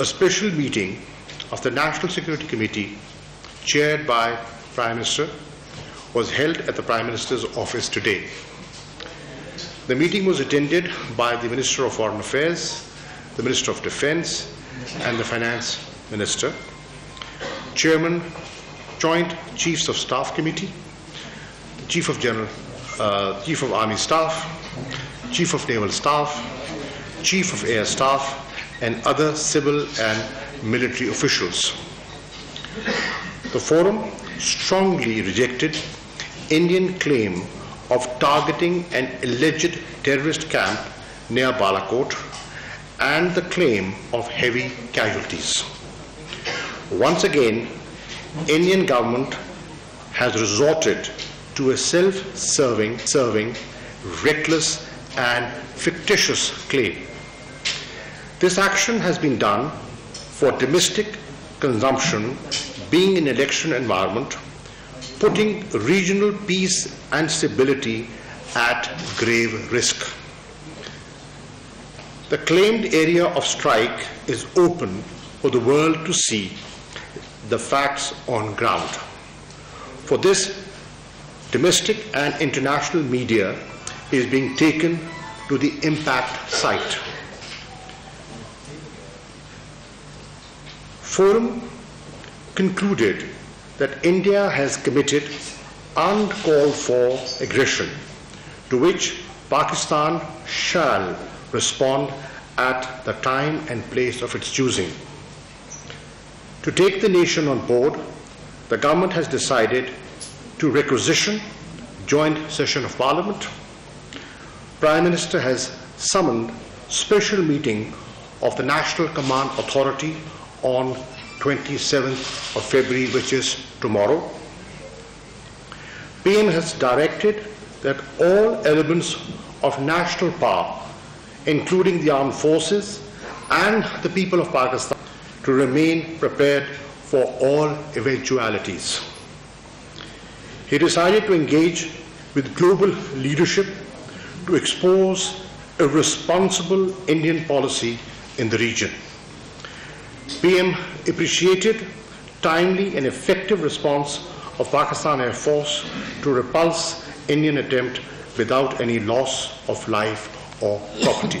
A special meeting of the National Security Committee, chaired by Prime Minister, was held at the Prime Minister's office today. The meeting was attended by the Minister of Foreign Affairs, the Minister of Defence, and the Finance Minister. Chairman, Joint Chiefs of Staff Committee, the Chief of Army Staff, Chief of Naval Staff, Chief of Air Staff, and other civil and military officials. The forum strongly rejected Indian claim of targeting an alleged terrorist camp near Balakot and the claim of heavy casualties. Once again, Indian government has resorted to a self-serving, reckless and fictitious claim. This action has been done for domestic consumption, being an election environment, putting regional peace and stability at grave risk. The claimed area of strike is open for the world to see the facts on ground. For this, domestic and international media is being taken to the impact site. Forum concluded that India has committed uncalled for aggression, to which Pakistan shall respond at the time and place of its choosing. To take the nation on board, the government has decided to requisition joint session of Parliament. Prime Minister has summoned special meeting of the National Command Authority on 27th of February, which is tomorrow. PM has directed that all elements of national power, including the armed forces and the people of Pakistan, to remain prepared for all eventualities. He decided to engage with global leadership to expose a responsible Indian policy in the region. PM appreciated timely and effective response of Pakistan Air Force to repulse Indian attempt without any loss of life or property.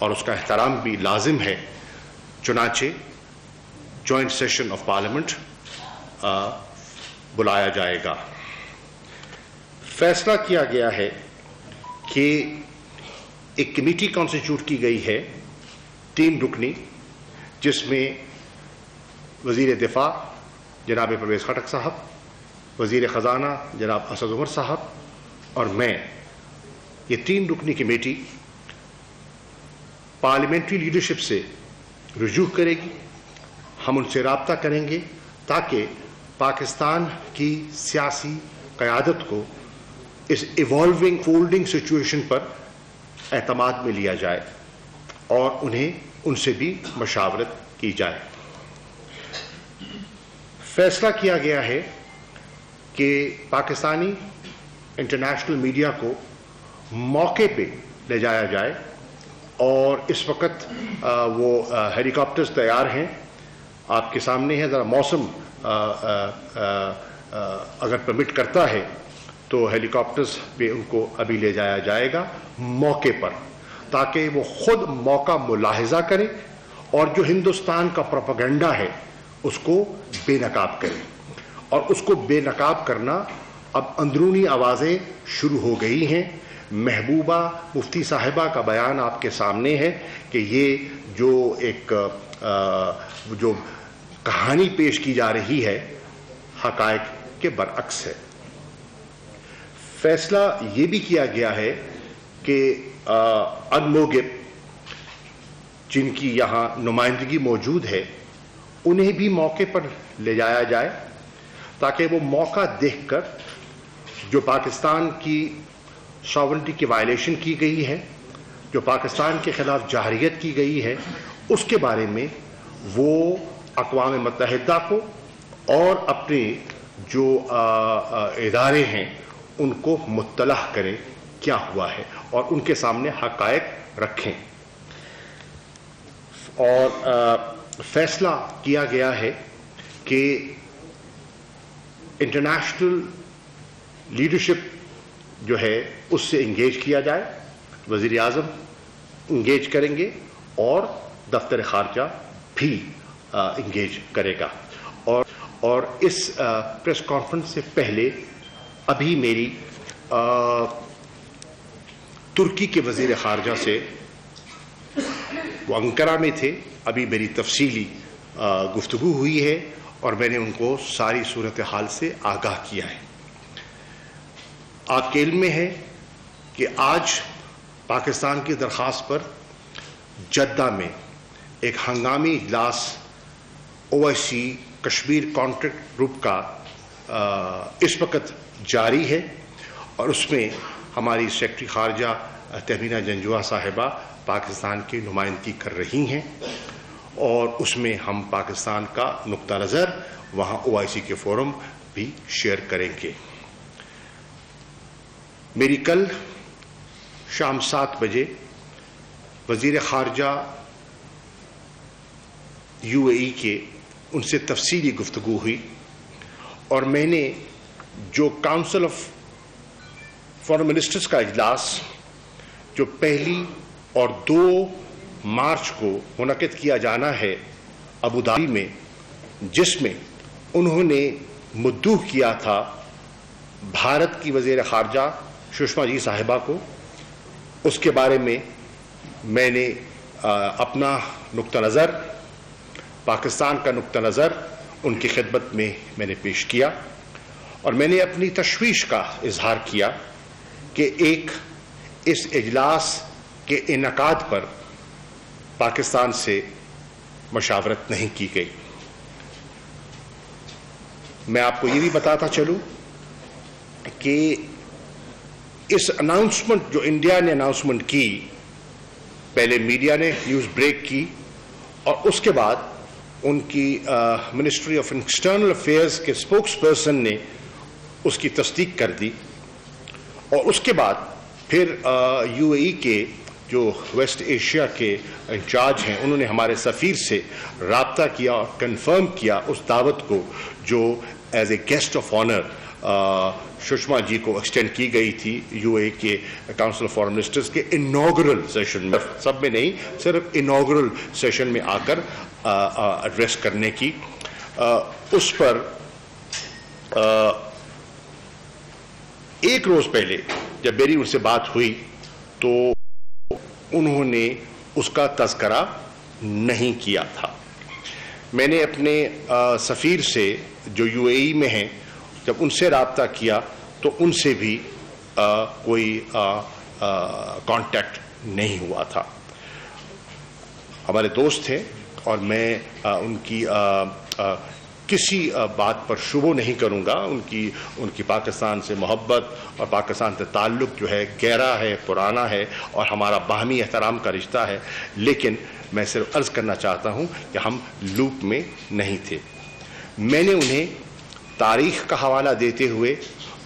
اور اس کا احترام بھی لازم ہے، چنانچہ joint session of parliament بلایا جائے گا۔ فیصلہ کیا گیا ہے کہ ایک کمیٹی کانسٹیٹیوٹ کی گئی ہے 3 رکنی، جس میں وزیر دفاع جناب پرویز خٹک صاحب، وزیر خزانہ جناب اسد عمر صاحب اور میں، یہ 3 رکنی کمیٹی پارلیمنٹری لیڈرشپ سے رجوع کرے گی۔ ہم ان سے رابطہ کریں گے تاکہ پاکستان کی سیاسی قیادت کو اس ایوالونگ فولڈنگ سچویشن پر اعتماد میں لیا جائے اور انہیں ان سے بھی مشاورت کی جائے۔ فیصلہ کیا گیا ہے کہ پاکستانی انٹرنیشنل میڈیا کو موقع پہ لے جایا جائے، اور اس وقت وہ ہیلی کاپٹرز تیار ہیں، آپ کے سامنے ہے۔ ذرا موسم اگر پرمٹ کرتا ہے تو ہیلی کاپٹرز بھی ان کو ابھی لے جایا جائے گا موقع پر، تاکہ وہ خود موقع ملاحظہ کریں اور جو ہندوستان کا پروپیگنڈا ہے اس کو بے نقاب کریں۔ اور اس کو بے نقاب کرنا اب اندرونی آوازیں شروع ہو گئی ہیں۔ محبوبہ مفتی صاحبہ کا بیان آپ کے سامنے ہے کہ یہ جو ایک جو کہانی پیش کی جا رہی ہے حقائق کے برعکس ہے۔ فیصلہ یہ بھی کیا گیا ہے کہ ان لوگ جن کی یہاں نمائندگی موجود ہے انہیں بھی موقع پر لے جایا جائے، تاکہ وہ موقع دیکھ کر جو پاکستان کی ساورنٹی کی وائلیشن کی گئی ہے، جو پاکستان کے خلاف جارحیت کی گئی ہے، اس کے بارے میں وہ اقوام متحدہ کو اور اپنے جو ادارے ہیں ان کو مطلع کریں کیا ہوا ہے اور ان کے سامنے حقائق رکھیں۔ اور فیصلہ کیا گیا ہے کہ انٹرنیشنل لیڈرشپ جو ہے اس سے انگیج کیا جائے، وزیر اعظم انگیج کریں گے اور دفتر خارجہ بھی انگیج کرے گا۔ اور اس پریس کانفرنس سے پہلے ابھی میری ترکی کے وزیر خارجہ سے، وہ انقرہ میں تھے، ابھی میری تفصیلی گفتگو ہوئی ہے اور میں نے ان کو ساری صورتحال سے آگاہ کیا ہے۔ آپ کے علم میں ہے کہ آج پاکستان کی درخواست پر جدہ میں ایک ہنگامی اجلاس OIC کشمیر کانٹیکٹ گروپ کا اس وقت جاری ہے، اور اس میں ہماری سیکرٹری خارجہ تہمینہ جنجوعہ صاحبہ پاکستان کی نمائندگی کر رہی ہیں، اور اس میں ہم پاکستان کا نقطہ نظر وہاں OIC کے فورم بھی شیئر کریں گے۔ میری کل شام 7 بجے وزیر خارجہ UAE کے ان سے تفصیلی گفتگو ہوئی، اور میں نے جو کاؤنسل آف فارن منسٹرز کا اجلاس جو 1 اور 2 مارچ کو منعقد کیا جانا ہے ابوظہبی میں، جس میں انہوں نے مدعو کیا تھا بھارت کی وزیر خارجہ سشما جی صاحبہ کو، اس کے بارے میں میں نے اپنا نقطہ نظر، پاکستان کا نقطہ نظر ان کی خدمت میں نے پیش کیا، اور میں نے اپنی تشویش کا اظہار کیا کہ اس اجلاس کے انعقاد پر پاکستان سے مشاورت نہیں کی گئی۔ میں آپ کو یہ بھی بتاتا چلوں کہ اس اناؤنسمنٹ جو انڈیا نے اناؤنسمنٹ کی، پہلے میڈیا نے نیوز بریک کی، اور اس کے بعد ان کی منسٹری آف ایکسٹرنل افیئرز کے اسپوکس پرسن نے اس کی تصدیق کر دی، اور اس کے بعد پھر UAE کے جو ویسٹ ایشیا کے انچارج ہیں انہوں نے ہمارے سفیر سے رابطہ کیا اور کنفرم کیا اس دعوت کو جو as a guest of honour Sushma ji کو ایکسٹینڈ کی گئی تھی یو اے کے کاؤنسل آف فارن منسٹرز کے انوگرل سیشن میں، سب میں نہیں، صرف انوگرل سیشن میں آ کر ایڈریس کرنے کی. اس پر ایک روز پہلے جب میری ان سے بات ہوئی تو انہوں نے اس کا تذکرہ نہیں کیا تھا. میں نے اپنے سفیر سے جو یو اے ای میں ہیں جب ان سے رابطہ کیا تو ان سے بھی کوئی کانٹیکٹ نہیں ہوا تھا. ہمارے دوست تھے اور میں ان کی کسی بات پر شبہ نہیں کروں گا. ان کی پاکستان سے محبت اور پاکستان سے تعلق جو ہے گہرا ہے، پرانا ہے اور ہمارا باہمی احترام کا رشتہ ہے. لیکن میں صرف عرض کرنا چاہتا ہوں کہ ہم لوپ میں نہیں تھے. میں نے انہیں تاریخ کا حوالہ دیتے ہوئے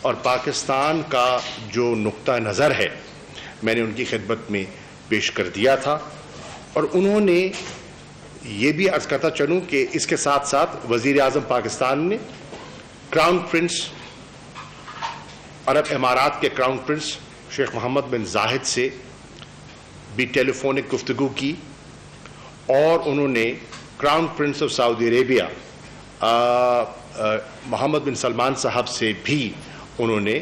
اور پاکستان کا جو نقطہ نظر ہے میں نے ان کی خدمت میں پیش کر دیا تھا. اور انہوں نے یہ بھی عرض کرتا چلوں کہ اس کے ساتھ ساتھ وزیر اعظم پاکستان نے کراؤن پرنس عرب امارات کے کراؤن پرنس شیخ محمد بن زاہد سے بھی ٹیلی فونک گفتگو کی اور انہوں نے crown prince of Saudi Arabia Mohammed bin Salman صاحب سے بھی انہوں نے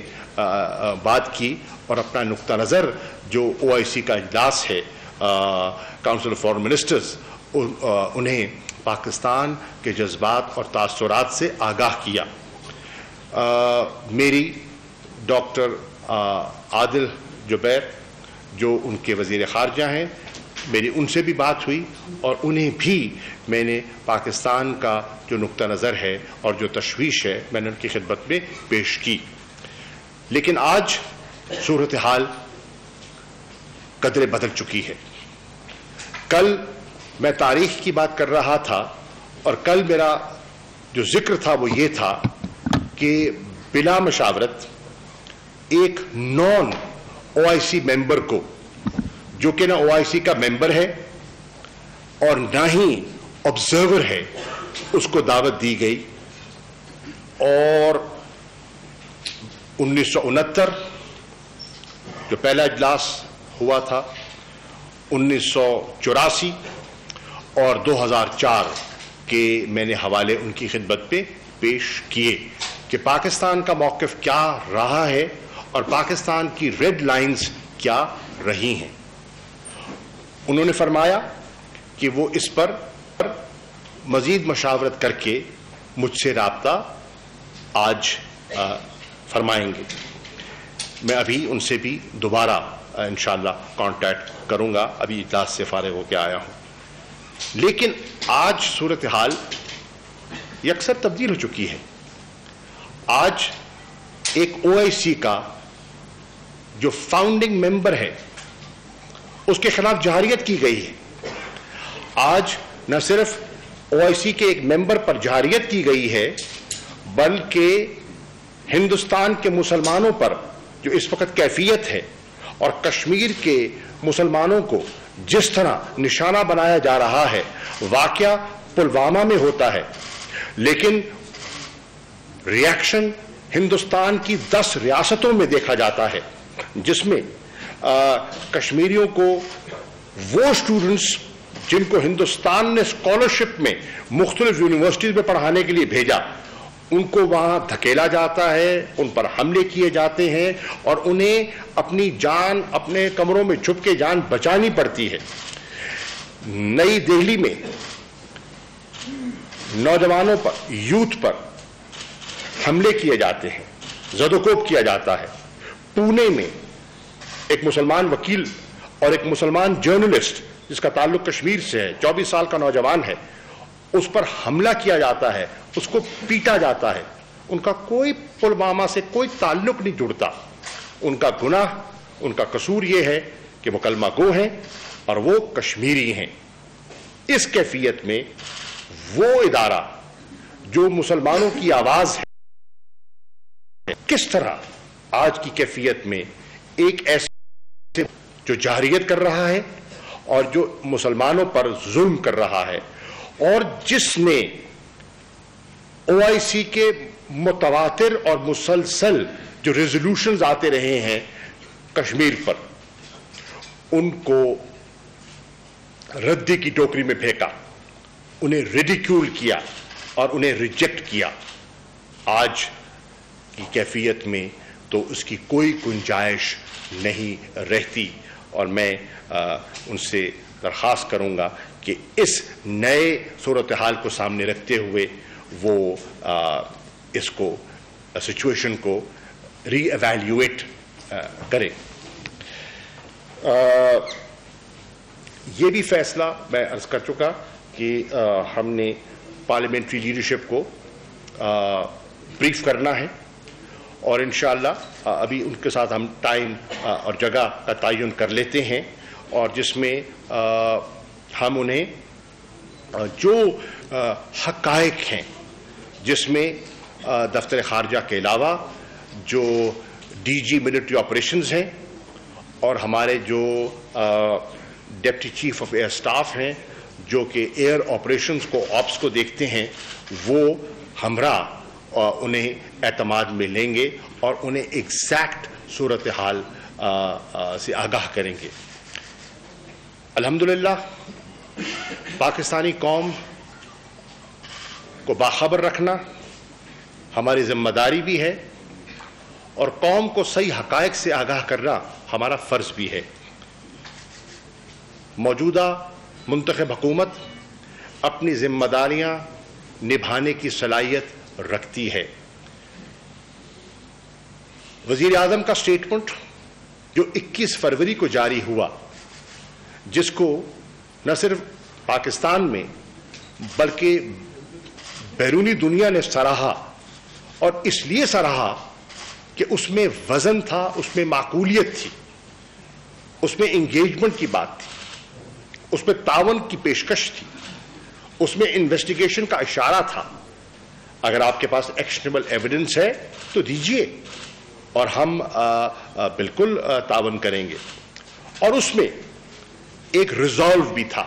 بات کی اور اپنا نقطہ نظر جو او آئی سی کا اجلاس ہے کاؤنسل آف فارن منسٹرز انہیں پاکستان کے جذبات اور تاثرات سے آگاہ کیا. میری ڈاکٹر عادل جبیر جو ان کے وزیر خارجہ ہیں، میری ان سے بھی بات ہوئی اور انہیں بھی میں نے پاکستان کا جو نقطہ نظر ہے اور جو تشویش ہے میں نے ان کی خدمت میں پیش کی. لیکن آج صورتحال قدرے بدل چکی ہے. کل میں تاریخ کی بات کر رہا تھا اور کل میرا جو ذکر تھا وہ یہ تھا کہ بلا مشاورت ایک نان او آئی سی ممبر کو، جو کہ نہ او آئی سی کا ممبر ہے اور نہ ہی آبزرور ہے، اس کو دعوت دی گئی. اور 1969 جو پہلا اجلاس ہوا تھا، 1984 اور 2004 کے میں نے حوالے ان کی خدمت پہ پیش کیے کہ پاکستان کا موقف کیا رہا ہے اور پاکستان کی ریڈ لائنز کیا رہی ہیں. انہوں نے فرمایا کہ وہ اس پر مزید مشاورت کر کے مجھ سے رابطہ آج فرمائیں گے. میں ابھی ان سے بھی دوبارہ انشاءاللہ کانٹیکٹ کروں گا، ابھی اجلاس سے فارغ ہو کے آیا ہوں. لیکن آج صورتحال یکسر تبدیل ہو چکی ہے. آج ایک او آئی سی کا جو فاؤنڈنگ ممبر ہے اس کے خلاف جہاریت کی گئی ہے. آج نہ صرف او آئی سی کے ایک ممبر پر جہاریت کی گئی ہے بلکہ ہندوستان کے مسلمانوں پر جو اس وقت کیفیت ہے اور کشمیر کے مسلمانوں کو جس طرح نشانہ بنایا جا رہا ہے، واقعہ پلوامہ میں ہوتا ہے لیکن ریاکشن ہندوستان کی 10 ریاستوں میں دیکھا جاتا ہے، جس میں کشمیریوں کو وہ اسٹوڈنٹس جن کو ہندوستان نے اسکالرشپ میں مختلف یونیورسٹیز میں پڑھانے کے لیے بھیجا، ان کو وہاں دھکیلا جاتا ہے، ان پر حملے کیے جاتے ہیں اور انہیں اپنی جان اپنے کمروں میں چھپ کے جان بچانی پڑتی ہے. نئی دہلی میں نوجوانوں پر، یوتھ پر حملے کیے جاتے ہیں، زد و کوب کیا جاتا ہے. پونے میں ایک مسلمان وکیل اور ایک مسلمان جرنلسٹ جس کا تعلق کشمیر سے ہے، 24 سال کا نوجوان ہے، اس پر حملہ کیا جاتا ہے، اس کو پیٹا جاتا ہے. ان کا کوئی پلوامہ سے کوئی تعلق نہیں جڑتا. ان کا گناہ، ان کا قصور یہ ہے کہ وہ کلمہ گو ہیں اور وہ کشمیری ہیں. اس کیفیت میں وہ ادارہ جو مسلمانوں کی آواز ہے، کس طرح آج کی کیفیت میں ایک ایسے جو جہریت کر رہا ہے اور جو مسلمانوں پر ظلم کر رہا ہے اور جس نے او آئی سی کے متواتر اور مسلسل جو ریزولوشنز آتے رہے ہیں کشمیر پر، ان کو ردی کی ٹوکری میں پھینکا، انہیں ریڈیکیول کیا اور انہیں ریجیکٹ کیا. آج کی کیفیت میں تو اس کی کوئی گنجائش نہیں رہتی، اور میں ان سے درخواست کروں گا کہ اس نئے صورتحال کو سامنے رکھتے ہوئے وہ اس کو سچویشن کو ری ایویلیویٹ کریں. یہ بھی فیصلہ میں عرض کر چکا کہ ہم نے پارلیمنٹری لیڈرشپ کو بریف کرنا ہے، اور انشاءاللہ ابھی ان کے ساتھ ہم ٹائم اور جگہ کا تعین کر لیتے ہیں، اور جس میں ہم انہیں جو حقائق ہیں، جس میں دفتر خارجہ کے علاوہ جو ڈی جی ملٹری آپریشنز ہیں اور ہمارے جو deputy chief of air staff ہیں جو کہ ایئر آپریشنز کو آپس کو دیکھتے ہیں، وہ ہمراہ انہیں اعتماد میں لیں گے اور انہیں ایگزیکٹ صورتحال سے آگاہ کریں گے. الحمدللہ پاکستانی قوم کو باخبر رکھنا ہماری ذمہ داری بھی ہے، اور قوم کو صحیح حقائق سے آگاہ کرنا ہمارا فرض بھی ہے. موجودہ منتخب حکومت اپنی ذمہ داریاں نبھانے کی صلاحیت رکھتی ہے. وزیر اعظم کا سٹیٹمنٹ جو 21 فروری کو جاری ہوا، جس کو نہ صرف پاکستان میں بلکہ بیرونی دنیا نے سراہا، اور اس لیے سراہا کہ اس میں وزن تھا، اس میں معقولیت تھی، اس میں انگیجمنٹ کی بات تھی، اس میں تعاون کی پیشکش تھی، اس میں انویسٹیگیشن کا اشارہ تھا. اگر آپ کے پاس ایکشنیبل ایویڈنس ہے تو دیجئے، اور ہم بالکل تعاون کریں گے. اور اس میں ایک ریزالو بھی تھا،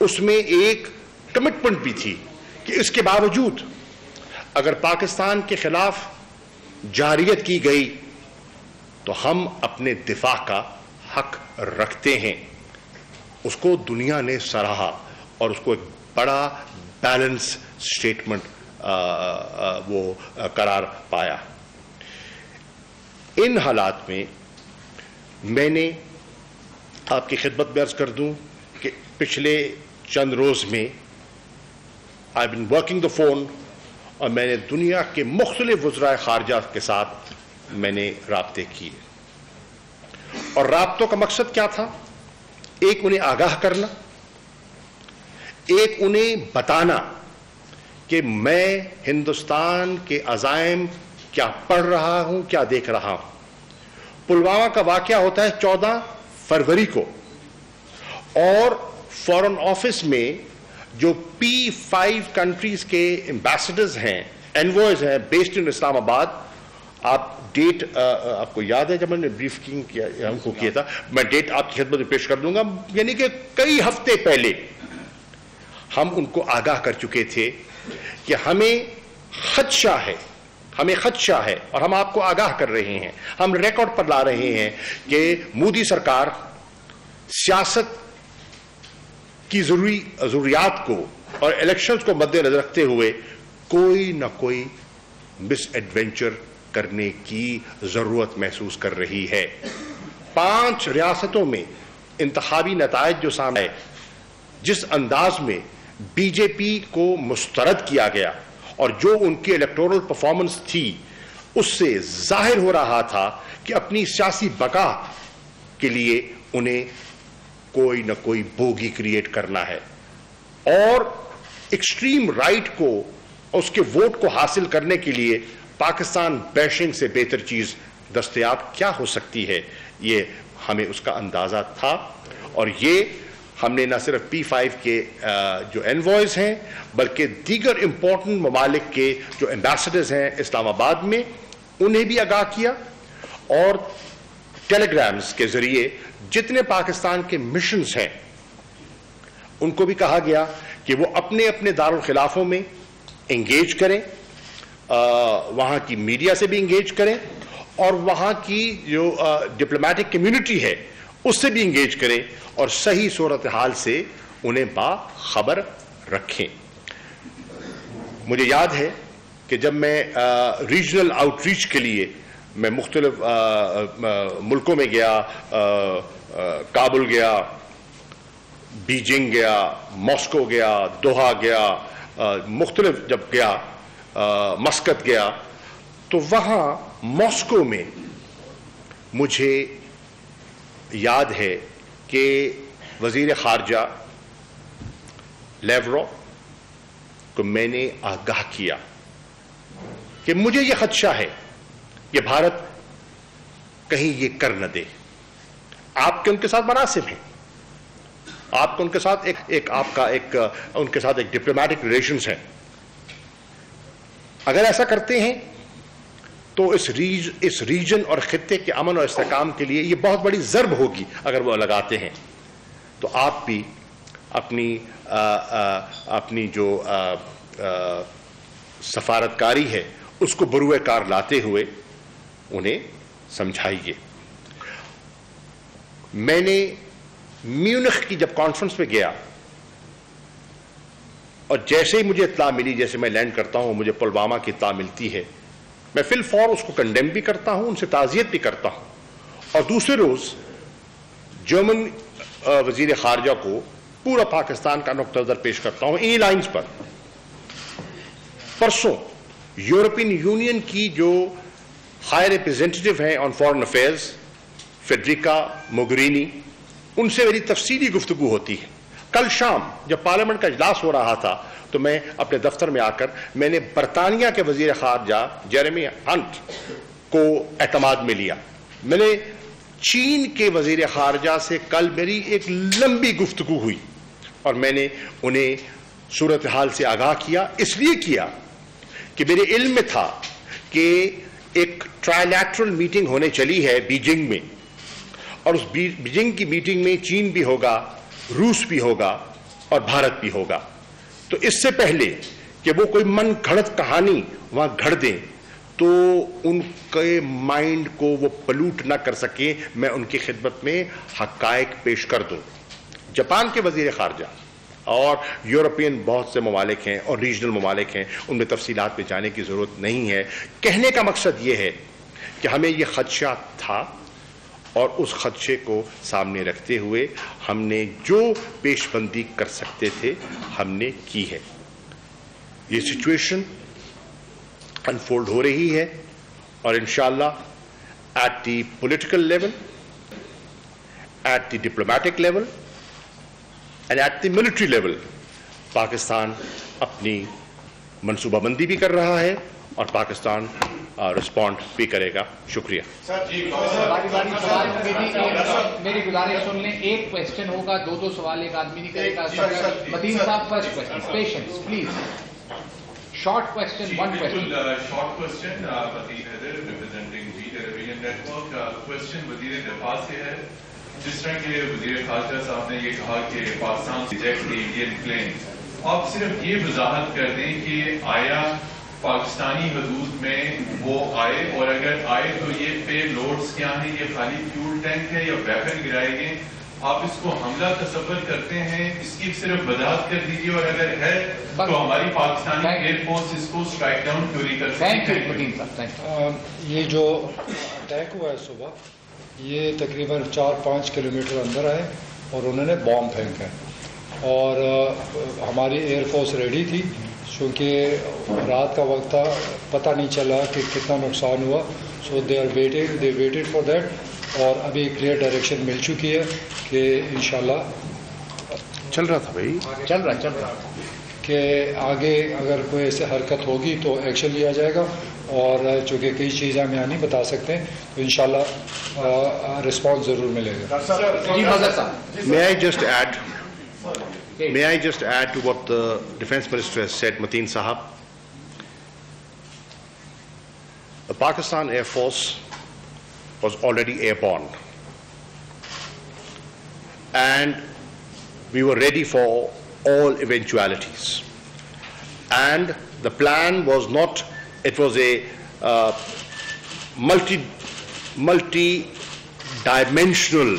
اس میں ایک کمٹمنٹ بھی تھی کہ اس کے باوجود اگر پاکستان کے خلاف جارحیت کی گئی تو ہم اپنے دفاع کا حق رکھتے ہیں. اس کو دنیا نے سراہا اور اس کو ایک بڑا بیلنس سٹیٹمنٹ وہ قرار پایا. ان حالات میں میں نے آپ کی خدمت میں عرض کر دوں کہ پچھلے چند روز میں I've been working the phone، اور میں نے دنیا کے مختلف وزراء خارجہ کے ساتھ میں نے رابطے کیے. اور رابطوں کا مقصد کیا تھا؟ ایک انہیں آگاہ کرنا، ایک انہیں بتانا کہ میں ہندوستان کے عزائم کیا پڑھ رہا ہوں، کیا دیکھ رہا ہوں. پلوامہ کا واقعہ ہوتا ہے 14 فروری کو، اور فارن آفس میں جو P5 کنٹریز کے ایمبیسڈرز ہیں، انوائز ہیں، بیسڈ ان اسلام آباد. آپ ڈیٹ آپ کو یاد ہے جب میں نے بریفنگ کیا ہم کو کیا تھا، میں ڈیٹ آپ کی خدمت میں پیش کر دوں گا. یعنی کہ کئی ہفتے پہلے ہم ان کو آگاہ کر چکے تھے کہ ہمیں خدشہ ہے، اور ہم آپ کو آگاہ کر رہے ہیں، ہم ریکارڈ پر لا رہے ہیں کہ مودی سرکار سیاست کی ضروریات کو اور الیکشنز کو مد نظر رکھتے ہوئے کوئی نہ کوئی مس ایڈونچر کرنے کی ضرورت محسوس کر رہی ہے. 5 ریاستوں میں انتخابی نتائج جو سامنے آئے، جس انداز میں بی جے پی کو مسترد کیا گیا اور جو ان کی الیکٹورل پرفارمنس تھی، اس سے ظاہر ہو رہا تھا کہ اپنی سیاسی بقا کے لیے انہیں کوئی نہ کوئی بوگی کریٹ کرنا ہے. اور ایکسٹریم رائٹ کو اس کے ووٹ کو حاصل کرنے کے لیے پاکستان بیشنگ سے بہتر چیز دستیاب کیا ہو سکتی ہے، یہ ہمیں اس کا اندازہ تھا. اور یہ ہم نے نہ صرف P5 کے جو انوائز ہیں بلکہ دیگر امپورٹنٹ ممالک کے جو ایمبیسڈرز ہیں اسلام آباد میں، انہیں بھی آگاہ کیا، اور ٹیلی گرامز کے ذریعے جتنے پاکستان کے مشنز ہیں ان کو بھی کہا گیا کہ وہ اپنے اپنے دارالخلافوں میں انگیج کریں، وہاں کی میڈیا سے بھی انگیج کریں اور وہاں کی جو ڈپلومیٹک کمیونٹی ہے اس سے بھی انگیج کریں اور صحیح صورتحال سے انہیں باخبر رکھیں. مجھے یاد ہے کہ جب میں ریجنل آؤٹ ریچ کے لیے میں مختلف ملکوں میں گیا، کابل گیا، بیجنگ گیا، ماسکو گیا، دوحہ گیا، مختلف جب گیا، مسقط گیا، تو وہاں ماسکو میں مجھے یاد ہے کہ وزیر خارجہ لیورو کو میں نے آگاہ کیا کہ مجھے یہ خدشہ ہے کہ بھارت کہیں یہ کر نہ دے. آپ کے ان کے ساتھ مناسب ہیں، آپ کو ان کے ساتھ ان کے ساتھ ایک ڈپلومیٹک ریلیشنز ہیں. اگر ایسا کرتے ہیں تو اس ریجن اور خطے کے امن اور استحکام کے لیے یہ بہت بڑی ضرب ہوگی. اگر وہ لگاتے ہیں تو آپ بھی اپنی جو سفارتکاری ہے اس کو بروئے کار لاتے ہوئے انہیں سمجھائیے. میں نے میونخ کی جب کانفرنس میں گیا اور جیسے ہی مجھے اطلاع ملی، جیسے میں لینڈ کرتا ہوں مجھے پلوامہ کی اطلاع ملتی ہے، میں فی الفور اس کو کنڈیم بھی کرتا ہوں، ان سے تعزیت بھی کرتا ہوں، اور دوسرے روز جرمن وزیر خارجہ کو پورا پاکستان کا نقطہ نظر پیش کرتا ہوں انہی لائنز پر. پرسوں یورپین یونین کی جو ہائی ریپریزنٹیٹو ہیں آن فارن افیئرز فیڈریکا موگرینی، ان سے میری تفصیلی گفتگو ہوتی ہے. کل شام جب پارلیمنٹ کا اجلاس ہو رہا تھا تو میں اپنے دفتر میں آ کر میں نے برطانیہ کے وزیر خارجہ جیریمی ہنٹ کو اعتماد میں لیا. میں نے چین کے وزیر خارجہ سے کل میری ایک لمبی گفتگو ہوئی اور میں نے انہیں صورتحال سے آگاہ کیا. اس لیے کیا کہ میرے علم میں تھا کہ ایک ٹرائیلیٹرل میٹنگ ہونے چلی ہے بیجنگ میں، اور اس بیجنگ کی میٹنگ میں چین بھی ہوگا، روس بھی ہوگا اور بھارت بھی ہوگا. تو اس سے پہلے کہ وہ کوئی من گھڑت کہانی وہاں گھڑ دیں تو ان کے مائنڈ کو وہ پلوٹ نہ کر سکیں، میں ان کی خدمت میں حقائق پیش کر دوں. جاپان کے وزیر خارجہ اور یورپین بہت سے ممالک ہیں اور ریجنل ممالک ہیں، ان میں تفصیلات میں جانے کی ضرورت نہیں ہے. کہنے کا مقصد یہ ہے کہ ہمیں یہ خدشہ تھا اور اس خدشے کو سامنے رکھتے ہوئے ہم نے جو پیش بندی کر سکتے تھے ہم نے کی ہے. یہ سچویشن انفولڈ ہو رہی ہے اور انشاءاللہ at the political level, at the diplomatic level and at the military level Pakistan اپنی منصوبہ بندی بھی کر رہا ہے اور پاکستان رسپونڈ بھی کرے گا. شکریہ. میری گزارش سن لیں، ایک کوشچن ہوگا، دو سوال ایک آدمی نہیں کرے گا. مدین صاحب first question, patience please. Short question, one question. Short question مدین حیدر ریپرزینٹنگ جی ٹیلیویژن نیٹ ورک. کوشچن وزیر دفاع سے ہے. جس طرح کے وزیر خارجہ صاحب نے یہ کہا کہ Pakistan reject the Indian plan, آپ صرف یہ وضاحت کر دیں کہ آیا پاکستانی حدود میں وہ آئے، اور اگر آئے تو یہ پے لوڈز کیا ہیں؟ یہ خالی فیول ٹینک ہے یا ویپن گرائے گئے؟ آپ اس کو حملہ تصور کرتے ہیں؟ اس کی صرف وضاحت کر دیجیے، اور اگر ہے تو ہماری پاکستانی ایئر فورس اس کو اسٹرائک ڈاؤن کیوں نہیں کر سکتی؟ یہ جو اٹیک ہوا ہے صبح، یہ تقریباً 4-5 کلومیٹر اندر آئے اور انہوں نے بام پھینکا ہے، اور ہماری ایئر فورس ریڈی تھی چونکہ رات کا وقت تھا، پتہ نہیں چلا کہ کتنا نقصان ہوا. سو دے ویٹڈ فار دیٹ، اور ابھی کلیئر ڈائریکشن مل چکی ہے کہ انشاءاللہ چل رہا تھا بھائی، چل رہا کہ آگے اگر کوئی ایسے حرکت ہوگی تو ایکشن لیا جائے گا. اور چونکہ کئی چیزیں ہم یہاں نہیں بتا سکتے تو انشاءاللہ رسپانس ضرور ملے گا. May I just add to what the Defence Minister has said, Mateen Sahab? The Pakistan Air Force was already airborne, and we were ready for all eventualities. And the plan was not it was a multi-dimensional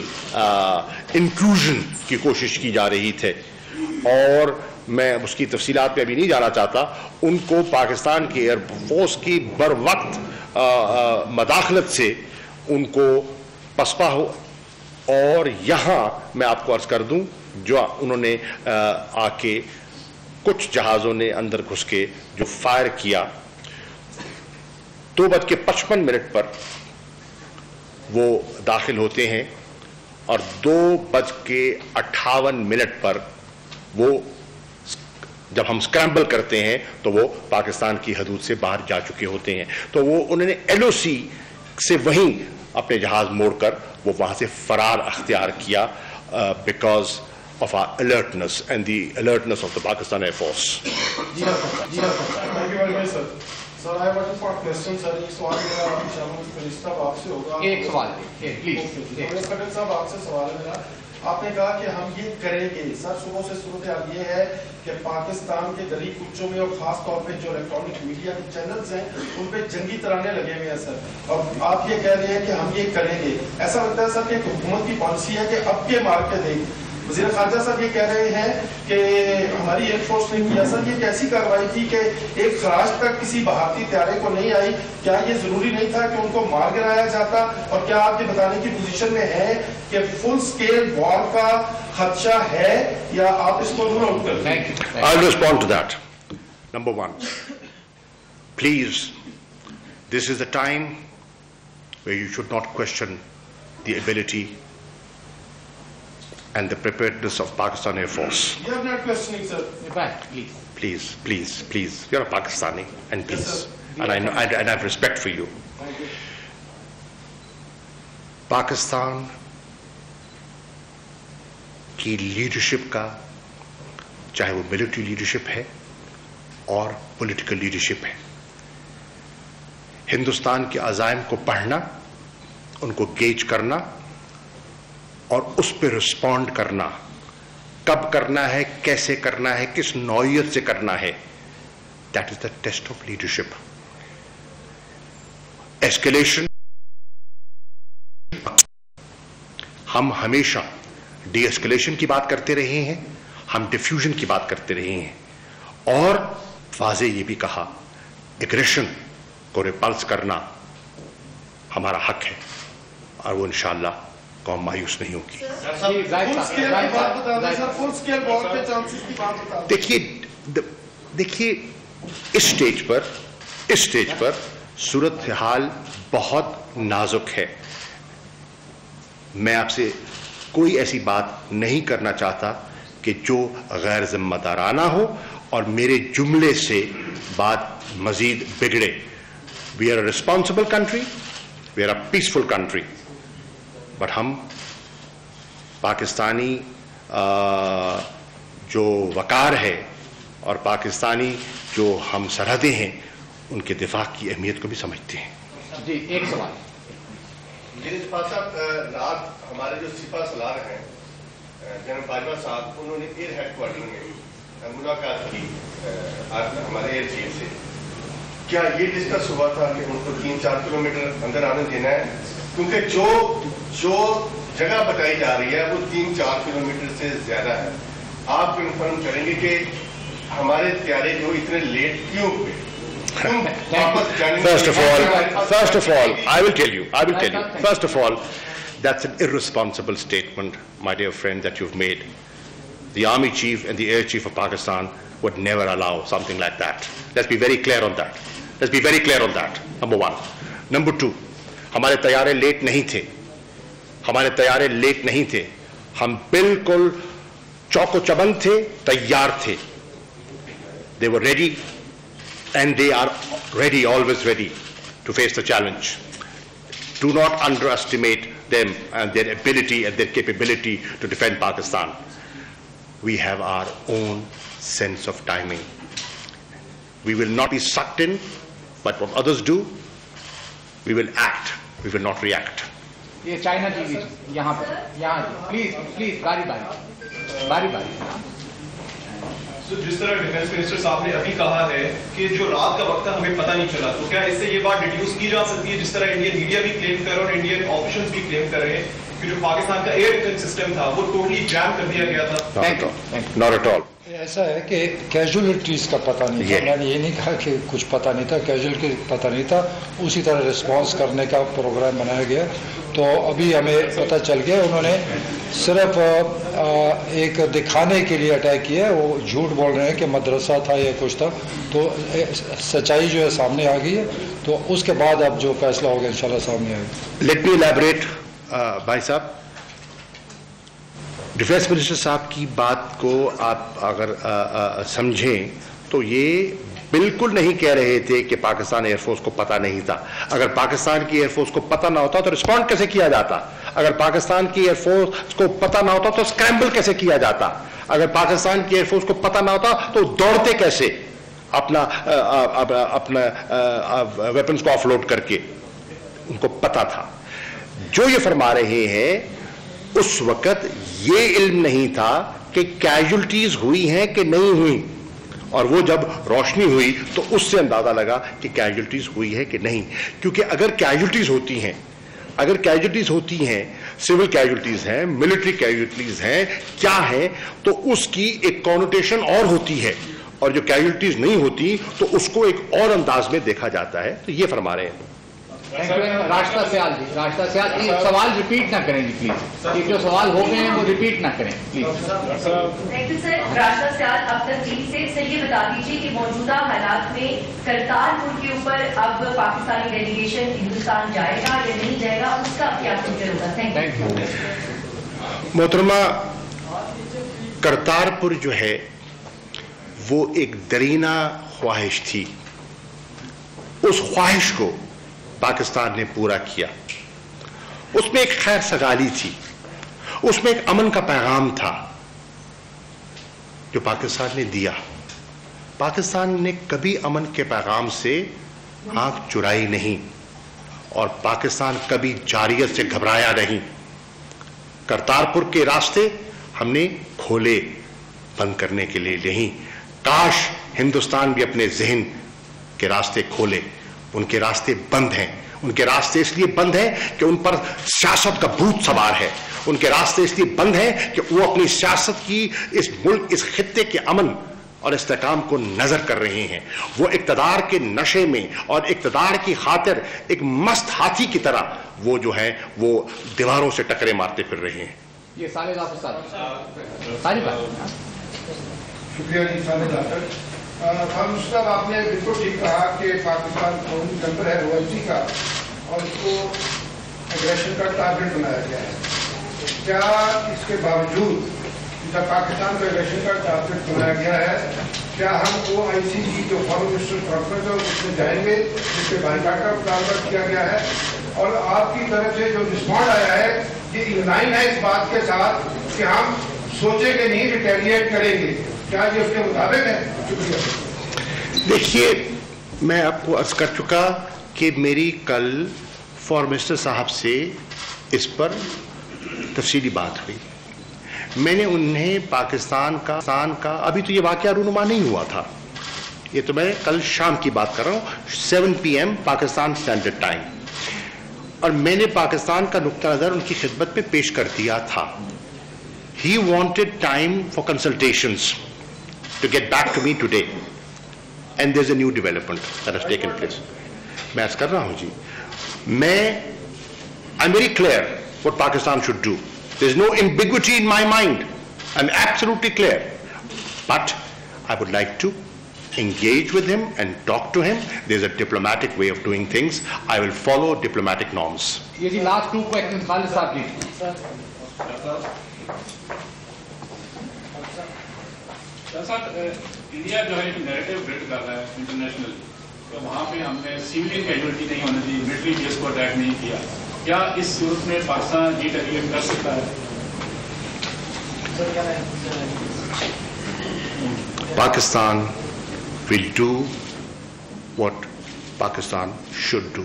inclusion کی کوشش کی جا رہی تھے, اور میں اس کی تفصیلات پہ ابھی نہیں جانا چاہتا. ان کو پاکستان کی ایئر فورس کی بر وقت مداخلت سے ان کو پسپا ہو. اور یہاں میں آپ کو عرض کر دوں, جو انہوں نے آ کے کچھ جہازوں نے اندر گھس کے جو فائر کیا, 2:55 پر وہ داخل ہوتے ہیں, اور 2:58 پر وہ جب ہم اسکرامبل کرتے ہیں تو وہ پاکستان کی حدود سے باہر جا چکے ہوتے ہیں. تو وہ انہوں نے LOC سے وہیں اپنے جہاز موڑ کر وہ وہاں سے فرار اختیار کیا, because of our alertness and the alertness of the Pakistan Air Force. Thank you very much, sir. Sir, I have one question, sir. ایک سوال میرا شامل فرشتہ آپ سے ہوگا. ایک سوال پلیز. پٹیل صاحب آپ سے سوال ہے میرا. آپ نے کہا کہ ہم یہ کریں گے. سر, صبح سے صورتحال یہ ہے کہ پاکستان کے گلی کوچوں میں اور خاص طور پہ جو الیکٹرانک میڈیا کے چینلز ہیں ان پہ جنگی ترانے لگے ہوئے ہیں سر, اور آپ یہ کہہ رہے ہیں کہ ہم یہ کریں گے. ایسا لگتا ہے سر کہ حکومت کی پالیسی ہے کہ اب کے مار کے دیں. وزیر خارجہ صاحب یہ کہہ رہے ہیں کہ ہماری ایئر فورس نے کیا. سر, یہ کیسی کارروائی تھی کہ ایک خراج تک کسی بھارتی طیارے کو نہیں آئی؟ کیا یہ ضروری نہیں تھا کہ ان کو مار گرایا جاتا؟ اور کیا آپ یہ بتانے کی پوزیشن میں ہیں کہ فل سکیل وار کا خدشہ ہے, یا آپ اس کو رول آؤٹ کر دیں؟ I'll respond to that. Number one, please, this is the time where you should not question the ability and the preparedness of Pakistan Air Force. You are not questioning, sir. Please. Please, please, please. You're a Pakistani, and please. Yes, and I know, and I have respect for you. Thank you. Pakistan کی leadership کا, چاہے وہ military leadership ہے اور political leadership ہے, ہندوستان کے عزائم کو پڑھنا, ان کو گیج کرنا اور اس پہ رسپونڈ کرنا, کب کرنا ہے, کیسے کرنا ہے, کس نوعیت سے کرنا ہے, that is the test of leadership. Escalation, ہم ہمیشہ ڈی ایسکیلیشن کی بات کرتے رہے ہیں, ہم ڈیفیوژن کی بات کرتے رہے ہیں, اور واضح یہ بھی کہا ایگریشن کو ریپلس کرنا ہمارا حق ہے, اور وہ انشاءاللہ قوم مایوس نہیں ہوگی. دیکھیے اس سٹیج پر صورتحال بہت نازک ہے. میں آپ سے کوئی ایسی بات نہیں کرنا چاہتا کہ جو غیر ذمہ دارانہ ہو اور میرے جملے سے بات مزید بگڑے. We are a responsible country, we are a peaceful country, but ہم پاکستانی جو وقار ہے اور پاکستانی جو ہم سرحدیں ہیں ان کے دفاع کی اہمیت کو بھی سمجھتے ہیں. جی ایک سوال. صاحب, رات ہمارے جو سپاہ سالار ہیں جنرل باجوہ صاحب, انہوں نے ایئر ہیڈ کوارٹر میں ملاقات کی ہمارے ایئر چیف سے. کیا یہ ڈسکس ہوا تھا کہ ان کو 3-4 کلومیٹر اندر آنے دینا ہے؟ کیونکہ جو جگہ بتائی جا رہی ہے وہ 3-4 کلومیٹر سے زیادہ ہے. آپ کنفرم کریں گے کہ ہمارے طیارے جو اتنے لیٹ کیوں ہوئے؟ First of all, I will tell you. First of all, that's an irresponsible statement, my dear friend, that you've made. The Army Chief and the Air Chief of Pakistan would never allow something like that. Let's be very clear on that. Number one. Number two, ہمارے طیارے late نہیں تھے. ہم بالکل چوک و چبند تھے, تیار تھے. They were ready. And they are ready, always ready to face the challenge. Do not underestimate them and their ability and their capability to defend Pakistan. We have our own sense of timing. We will not be sucked in, but what others do, we will act, we will not react. یہ China T V یہاں please باری جس طرح defence minister صاحب نے ابھی کہا ہے کہ جو رات کا وقت تھا ہمیں پتہ نہیں چلا، تو کیا اس سے یہ بات ڈیڈیوس کی جا سکتی ہے جس طرح انڈین میڈیا بھی کلیم کر رہا ہے اور انڈین آفیشلز بھی کلیم کر رہے ہیں کہ جو پاکستان کا ایئر ڈیفینس سسٹم تھا وہ ٹوٹلی جام کر دیا گیا تھا؟ Not at all. ایسا ہے کہ کیجولیٹیز کا پتہ نہیں تھا. میں نے یہ نہیں کہا کہ کچھ پتہ نہیں تھا، کیجولیٹی پتہ نہیں تھا، اسی طرح رسپانس کرنے کا پروگرام بنایا گیا. تو ابھی ہمیں پتہ چل گیا انہوں نے صرف ایک دکھانے کے لیے اٹیک کیا ہے. وہ جھوٹ بول رہے ہیں کہ مدرسہ تھا یا کچھ تھا، تو سچائی جو ہے سامنے آ گئی ہے. تو اس کے بعد اب جو فیصلہ ہوگا انشاءاللہ سامنے آئے گا. لیٹ می ایلیبریٹ بھائی صاحب. ڈیفینس منسٹر صاحب کی بات کو آپ اگر سمجھیں تو یہ بالکل نہیں کہہ رہے تھے کہ پاکستان ایئر فورس کو پتہ نہیں تھا. اگر پاکستان کی ایئر فورس کو پتہ نہ ہوتا تو رسپونڈ کیسے کیا جاتا؟ اگر پاکستان کی ایئر فورس کو پتہ نہ ہوتا تو اسکریمبل کیسے کیا جاتا؟ اگر پاکستان کی ایئر فورس کو پتہ نہ ہوتا تو دوڑتے کیسے اپنا ویپنز کو آف لوڈ کر کے؟ ان کو پتہ تھا. جو یہ فرما رہے ہیں اس وقت یہ علم نہیں تھا کہ کیجولٹیز ہوئی ہیں کہ نہیں ہوئی، اور وہ جب روشنی ہوئی تو اس سے اندازہ لگا کہ کیجولٹیز ہوئی ہے کہ نہیں. کیونکہ اگر کیجولٹیز ہوتی ہیں سول کیجولٹیز ہیں، ملٹری کیجولٹیز ہیں، کیا ہیں، تو اس کی ایک کونوٹیشن اور ہوتی ہے، اور جو کیجولٹیز نہیں ہوتی تو اس کو ایک اور انداز میں دیکھا جاتا ہے. تو یہ فرما رہے ہیں. راشدہ سیال جی، راشدہ سیال سوال ریپیٹ نہ کریں جی پلیز. یہ جو سوال ہو گئے ہیں وہ ریپیٹ نہ کریں please. Thank you sir. Rashida Sial اب تک ٹی سے سر یہ بتا دیجیے کہ موجودہ حالات میں کرتارپور کے اوپر اب پاکستانی ڈیلیگیشن ہندوستان جائے گا یا نہیں جائے گا، اس کا کیا فکر ہوگا؟ Thank you. محترمہ، کرتارپور جو ہے وہ ایک درینہ خواہش تھی. اس خواہش کو پاکستان نے پورا کیا. اس میں ایک خیر سگالی تھی، اس میں ایک امن کا پیغام تھا جو پاکستان نے دیا. پاکستان نے کبھی امن کے پیغام سے آنکھ چرائی نہیں، اور پاکستان کبھی جارحیت سے گھبرایا نہیں. کرتارپور کے راستے ہم نے کھولے، بند کرنے کے لیے نہیں. کاش ہندوستان بھی اپنے ذہن کے راستے کھولے. ان کے راستے بند ہیں. ان کے راستے اس لیے بند ہیں کہ ان پر سیاست کا بھوت سوار ہے. ان کے راستے اس لیے بند ہیں کہ وہ اپنی سیاست کی اس ملک، اس خطے کے امن اور استحکام کو نظر کر رہے ہیں. وہ اقتدار کے نشے میں اور اقتدار کی خاطر ایک مست ہاتھی کی طرح وہ جو ہے وہ دیواروں سے ٹکرے مارتے پھر رہے ہیں. یہ سالد آپ شکریہ جی. سالد ڈاکٹر صاحب، آپ نے بالکل ٹھیک کہا کہ پاکستان قومی تنتر ہے روایتی کا، اور اس کو ایگریشن کا ٹارگیٹ بنایا گیا ہے. کیا اس کے باوجود جب پاکستان کو ایگریشن کا ٹارگیٹ بنایا گیا ہے، کیا ہم او آئی سی کی جو فارن منسٹر کانفرنس ہے اس میں جائیں گے جس پہ بائیکاٹ کا مطالبہ کیا گیا ہے؟ اور آپ کی طرف سے جو رسپانڈ آیا ہے یہ ان لائن ہے اس بات کے ساتھ کہ ہم سوچیں گے نہیں، ریٹیلیٹ کریں گے، کیا یہ اس کے مطابق ہے؟ شکریہ. دیکھیے، میں آپ کو عرض کر چکا کہ میری کل فارن منسٹر صاحب سے اس پر تفصیلی بات ہوئی. میں نے انہیں پاکستان کا ابھی تو یہ واقعہ رونما نہیں ہوا تھا، یہ تو میں کل شام کی بات کر رہا ہوں، 7 PM پاکستان اسٹینڈرڈ ٹائم، اور میں نے پاکستان کا نقطہ نظر ان کی خدمت میں پیش کر دیا تھا. He wanted time for consultations to get back to me today, and there's a new development that has taken place. میں عرض کر رہا ہوں جی، I'm very clear what Pakistan should do. There's no ambiguity in my mind. I'm absolutely clear. But I would like to engage with him and talk to him. There's a diplomatic way of doing things. I will follow diplomatic norms. یہ جی last 2 questions خالد صاحب جی. صاحب، India جو ہے ایک narrative blood کر رہا ہے international کہ وہاں پہ ہم نے سیولین کیجولیٹی نہیں ہونے دی، ملٹری بیس کو اٹیک نہیں کیا. کیا اس صورت میں پاکستان ڈی ٹیلیگیٹ کر سکتا ہے؟ Pakistan will do what Pakistan should do.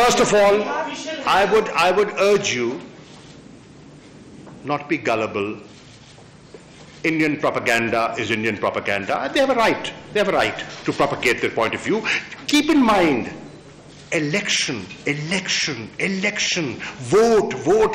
First of all, I would urge you not be gullible. Indian propaganda is Indian propaganda. They have a right to propagate their point of view. Keep in mind, election, vote.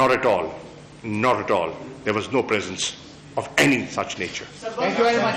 not at all. There was no presence of any such nature. Thank you very much.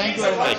Thank you very much.